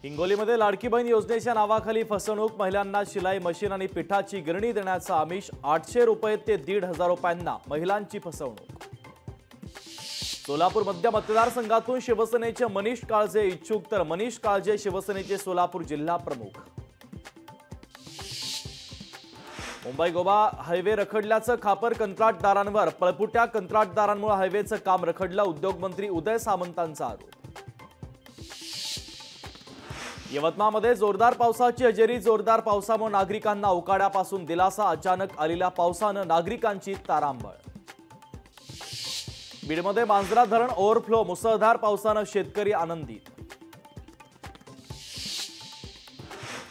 हिंगोलीमध्ये लाडकी बहीण योजनेच्या नावाखाली फसवणूक, महिलांना शिलाई मशीन आणि पिठाची गिरणी देण्याचा आमिष, 800 रुपये ते 1,500 रुपयांना महिलांची फसवणूक। सोलापूर मध्य मतदारसंघातून शिवसेनेचे मनीष काळजे इच्छुक, तर मनीष काळजे शिवसेनेचे सोलापूर जिल्हा प्रमुख। मुंबई गोवा हायवे रखडल्याचं खापर कंत्राटदारांवर, पळपुट्या कंत्राटदारांमुळे हायवेचं काम रखडलं, उद्योगमंत्री उदय सामंतांचा आरोप। यवतमाळमध्ये जोरदार पावसाची हजेरी, जोरदार पावसामुळे नागरिकांना उकाड्यापासून दिलासा, अचानक आलेल्या पावसानं नागरिकांची तारांबळ। बीडमध्ये मांजरा धरण ओव्हरफ्लो, मुसळधार पावसानं शेतकरी आनंदित।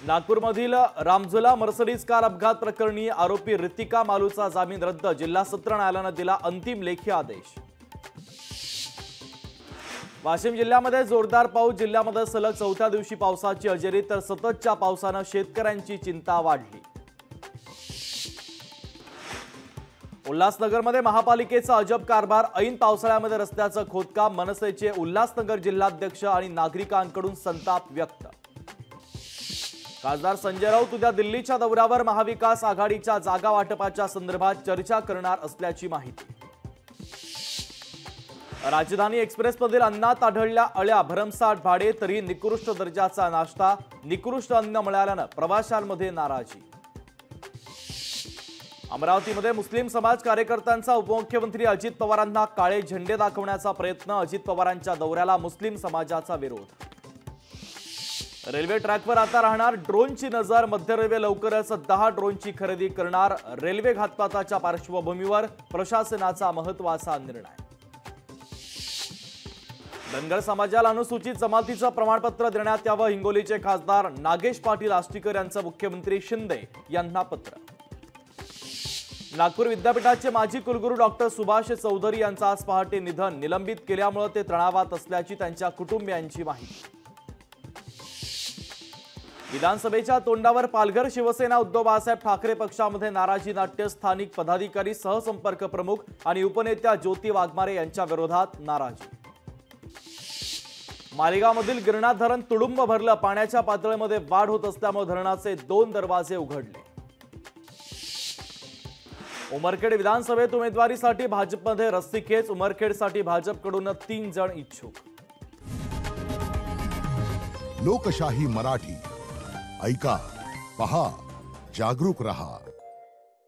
नागपूरमधील रामझुला मर्सिडीज कार अपघात प्रकरणी आरोपी ऋतिका मालूचा जामीन रद्द, जिल्हा सत्र न्यायालयानं दिला अंतिम लेखी आदेश। वाशिम जिल्ह्यामध्ये जोरदार पाऊस, जिल्ह्यामध्ये सलग 4थ्या दिवशी पावसाची हजेरी, तर सततच्या पावसानं शेतकऱ्यांची चिंता वाढली। उल्हासनगरमध्ये महापालिकेचा अजब कारभार, ऐन पावसाळ्यामध्ये रस्त्याचं खोदकाम, मनसेचे उल्हासनगर जिल्हाध्यक्ष आणि नागरिकांकडून संताप व्यक्त। खासदार संजय राऊत उद्या दिल्लीच्या दौऱ्यावर, महाविकास आघाडीच्या जागा वाटपाच्या संदर्भात चर्चा करणार असल्याची माहिती। राजधानी एक्सप्रेसमधील अन्नात आढळल्या अळ्या, भरमसाठ भाडे तरी निकृष्ट दर्जाचा नाश्ता, निकृष्ट अन्न मिळाल्यानं प्रवाशांमध्ये नाराजी। अमरावतीमध्ये मुस्लिम समाज कार्यकर्त्यांचा उपमुख्यमंत्री अजित पवारांना काळे झेंडे दाखवण्याचा प्रयत्न, अजित पवारांच्या दौऱ्याला मुस्लिम समाजाचा विरोध। रेल्वे ट्रॅकवर आता राहणार ड्रोनची नजर, मध्य रेल्वे लवकरच 10 ड्रोनची खरेदी करणार, रेल्वे घातपाताच्या पार्श्वभूमीवर प्रशासनाचा महत्त्वाचा निर्णय। धनगर समाजाला अनुसूचित जमातीचं प्रमाणपत्र देण्यात यावं, हिंगोलीचे खासदार नागेश पाटील आष्टीकर यांचं मुख्यमंत्री शिंदे यांना पत्र। नागपूर विद्यापीठाचे माजी कुलगुरू डॉक्टर सुभाष चौधरी यांचं आज पहाटे निधन, निलंबित केल्यामुळे ते तणावात असल्याची त्यांच्या कुटुंबियांची माहिती। विधानसभेच्या तोंडावर पालघर, शिवसेना उद्धव बाळासाहेब ठाकरे पक्षामध्ये नाराजी नाट्य, स्थानिक पदाधिकारी, सहसंपर्क प्रमुख आणि उपनेत्या ज्योती वाघमारे यांच्या विरोधात नाराजी। मालेगावमधील गिरणा धरण तुडुंब भरलं, पाण्याच्या पातळीमध्ये वाढ होत असल्यामुळे धरणाचे 2 दरवाजे उघडले। उमरखेड विधानसभेत उमेदवारीसाठी भाजपमध्ये रस्सीखेच, उमरखेडसाठी भाजपकडून 3 जण इच्छुक। लोकशाही मराठी ऐका, पहा, जागरूक रहा।